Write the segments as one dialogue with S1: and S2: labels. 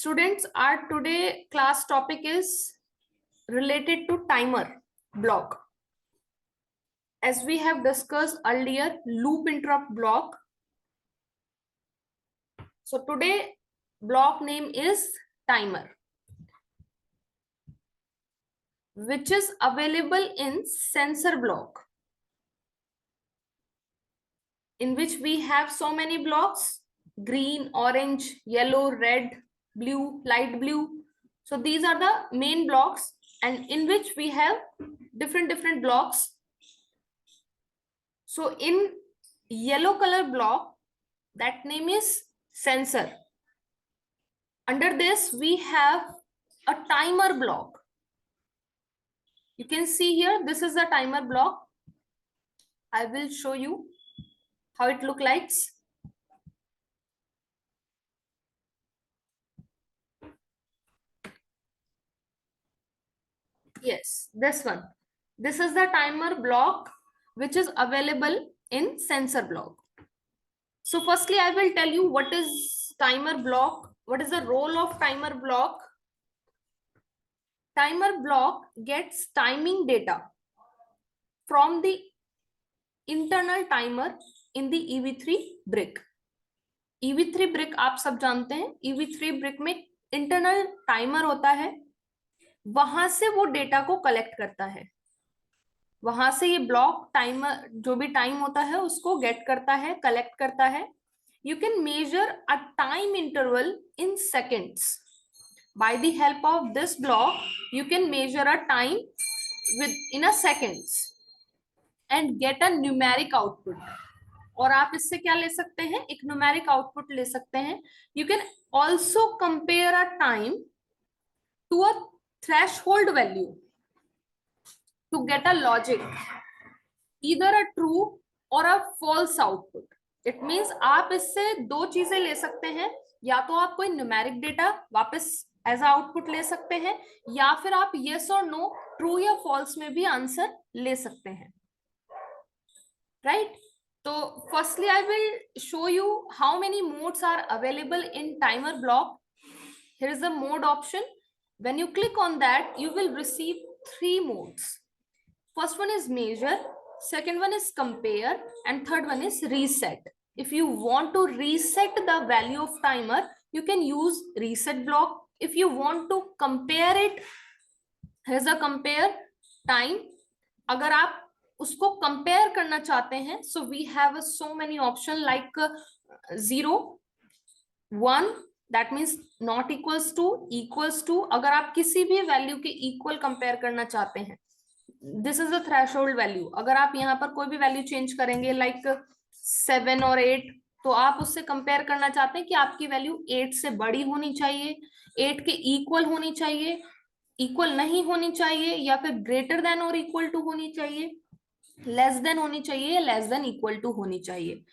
S1: Students, our today class topic is related to timer block. As we have discussed earlier, loop interrupt block. So today block name is timer, which is available in sensor block, in which we have so many blocks: green, orange, yellow, red, blue, light blue. So these are the main blocks, and in which we have different blocks. So in yellow color block, that name is sensor. Under this, we have a timer block. You can see here, this is a timer block. I will show you how it looks like. Yes, this one. This is the timer block which is available in sensor block. So firstly, I will tell you what is timer block. What is the role of timer block? Timer block gets timing data from the internal timer in the EV3 brick. EV3 brick आप सब जानते हैं, EV3 brick में internal timer होता है, वहां से वो डेटा को कलेक्ट करता है, वहां से ये ब्लॉक टाइमर जो भी टाइम होता है उसको गेट करता है, कलेक्ट करता है. You can measure a time interval in seconds. By the help of this block, you can measure a time in a seconds and get a numeric output. और आप इससे क्या ले सकते हैं? एक न्यूमेरिक आउटपुट ले सकते हैं. You can also compare a time to a threshold value to get a logic, either a true or a false output. It means आप इससे दो चीजें ले सकते हैं, या तो आप कोई न्यूमेरिक डेटा वापस एज आउटपुट ले सकते हैं, या फिर आप यस और नो, ट्रू या फॉल्स में भी आंसर ले सकते हैं. राइट? तो firstly I will show you how many modes are available in timer block. Here is the mode option. When you click on that, you will receive 3 modes. First one is measure, second one is compare, and third one is reset. If you want to reset the value of timer, you can use reset block. If you want to compare it, here's a compare time. अगर आप उसको compare करना चाहते हैं, so we have so many option like 0, 1, that means not equals to, equals to. अगर आप किसी भी वैल्यू के इक्वल कंपेयर करना चाहते हैं, this is the threshold value. अगर आप यहाँ पर कोई भी वैल्यू चेंज करेंगे लाइक 7 और 8, तो आप उससे कंपेयर करना चाहते हैं कि आपकी वैल्यू 8 से बड़ी होनी चाहिए, 8 के इक्वल होनी चाहिए, इक्वल नहीं होनी चाहिए, या फिर ग्रेटर देन और इक्वल टू होनी चाहिए, लेस देन होनी चाहिए, लेस देन इक्वल टू होनी चाहिए.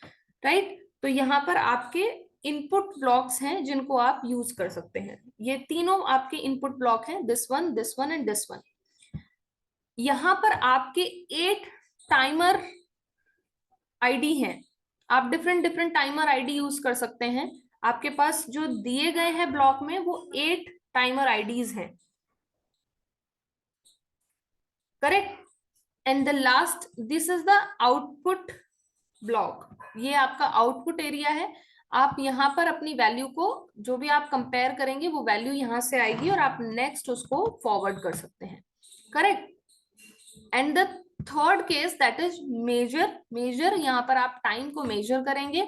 S1: राइट? तो यहाँ पर आपके इनपुट ब्लॉक्स हैं जिनको आप यूज कर सकते हैं. ये तीनों आपके इनपुट ब्लॉक हैं, this one and this one. यहां पर आपके 8 टाइमर आईडी हैं. आप डिफरेंट टाइमर आईडी यूज कर सकते हैं. आपके पास जो दिए गए हैं ब्लॉक में वो 8 टाइमर आईडीज हैं. Correct? And the last, this is the output block. ये आपका आउटपुट एरिया है. आप यहाँ पर अपनी वैल्यू को, जो भी आप कंपेयर करेंगे वो वैल्यू यहाँ से आएगी और आप नेक्स्ट उसको फॉरवर्ड कर सकते हैं. Correct? And the third case that is measure. Measure, यहाँ पर आप टाइम को मेजर करेंगे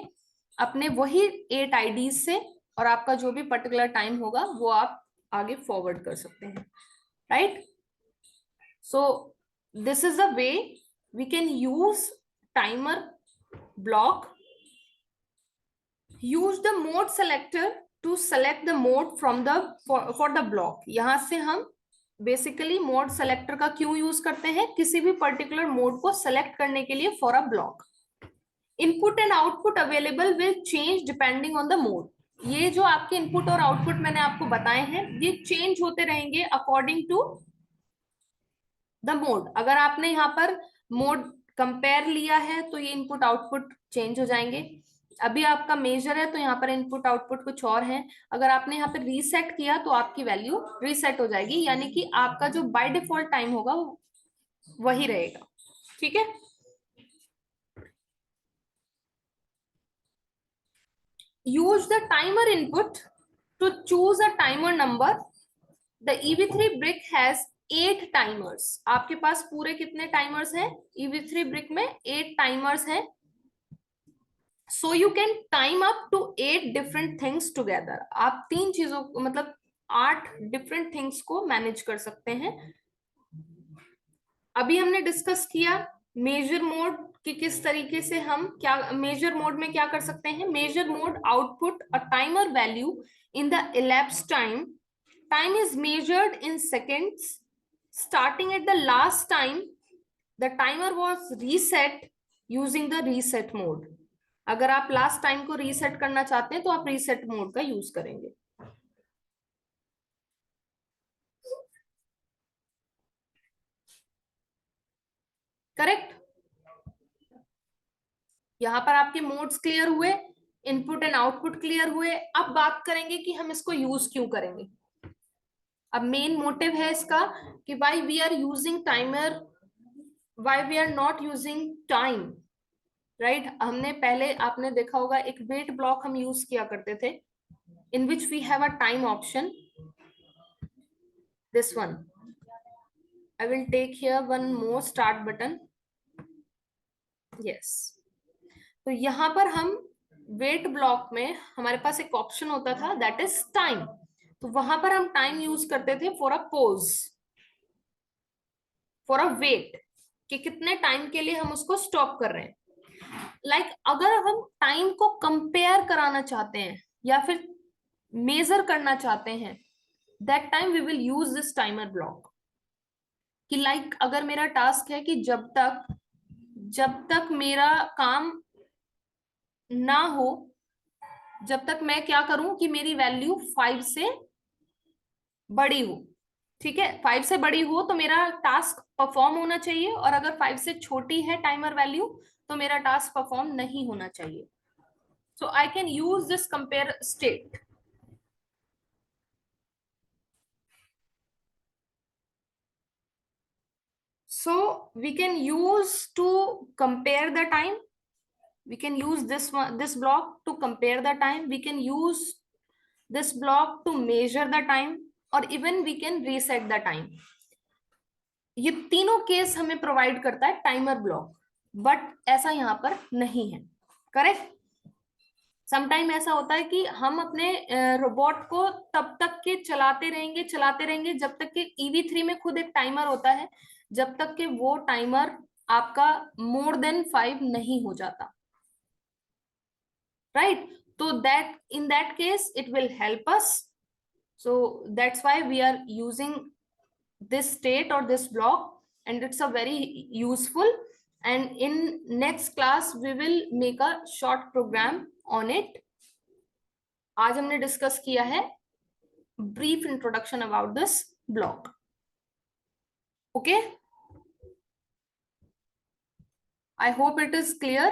S1: अपने वही 8 आईडीज से, और आपका जो भी पर्टिकुलर टाइम होगा वो आप आगे फॉरवर्ड कर सकते हैं. Right? So this is the way we can use timer block. Use the mode selector to select the mode from the for the block. यहां से हम बेसिकली मोड सेलेक्टर का क्यों यूज करते हैं? किसी भी पर्टिकुलर मोड को सेलेक्ट करने के लिए for a block. Input and output available will change depending on the mode. ये जो आपके इनपुट और आउटपुट मैंने आपको बताए हैं, ये चेंज होते रहेंगे अकॉर्डिंग टू द मोड. अगर आपने यहाँ पर मोड कंपेयर लिया है तो ये इनपुट आउटपुट चेंज हो जाएंगे. अभी आपका मेजर है तो यहाँ पर इनपुट आउटपुट कुछ और है, अगर आपने यहाँ पर रीसेट किया तो आपकी वैल्यू रीसेट हो जाएगी, यानी कि आपका जो बाय डिफॉल्ट टाइम होगा वो वही रहेगा। ठीक है, use the timer input to choose a timer number. The EV3 brick has 8 timers. आपके पास पूरे कितने टाइमर्स हैं? EV3 brick में 8 टाइमर्स हैं. So you can time up to 8 different things together. आप 3 चीजों को मतलब 8 different things को मैनेज कर सकते हैं. अभी हमने डिस्कस किया मेजर मोड कि किस तरीके से हम क्या मेजर मोड में क्या कर सकते हैं. Measure mode output a timer value in the elapsed time. Time is measured in seconds starting at the last time the timer was reset using the reset mode. अगर आप लास्ट टाइम को reset करना चाहते हैं तो आप reset mode का use करेंगे. करेक्ट. यहाँ पर आपके मोड्स क्लियर हुए, इनपुट एंड आउटपुट क्लियर हुए. अब बात करेंगे कि हम इसको यूज क्यों करेंगे. अब मेन मोटिव है इसका कि why we are using timer, why we are not using time. Right, हमने पहले आपने देखा होगा एक वेट ब्लॉक हम यूज किया करते थे in which we have a time option. This one I will take here one more start button. Yes, तो यहाँ पर हम वेट ब्लॉक में हमारे पास एक ऑप्शन होता था दैट इज टाइम. तो वहां पर हम टाइम यूज करते थे for a pause, for a wait, कि कितने टाइम के लिए हम उसको स्टॉप कर रहे हैं. लाइक अगर हम टाइम को कंपेयर कराना चाहते हैं या फिर मेजर करना चाहते हैं, that time we will use this timer block. कि लाइक अगर मेरा टास्क है कि जब तक मेरा काम ना हो, जब तक मैं क्या करूं कि मेरी वैल्यू 5 से बड़ी हो. ठीक है, 5 से बड़ी हो तो मेरा टास्क परफॉर्म होना चाहिए, और अगर 5 से छोटी है टाइमर वैल्यू तो मेरा टास्क परफॉर्म नहीं होना चाहिए. So I can use this compare state. So we can use to compare the time. We can use this block to compare the time. We can use this block to measure the time, or even we can reset the time. ये तीनों case हमें provide करता है timer block, but ऐसा यहाँ पर नहीं है. करेक्ट. समटाइम ऐसा होता है कि हम अपने रोबोट को तब तक के चलाते रहेंगे जब तक कि EV3 में खुद एक टाइमर होता है, जब तक कि वो टाइमर आपका मोर देन 5 नहीं हो जाता. राइट, तो that in that case it will help us. So that's why we are using this state or this block, and it's a very useful. And in next class we will make a short program on it. आज हमने discuss किया है brief introduction about this block. Okay, I hope it is clear.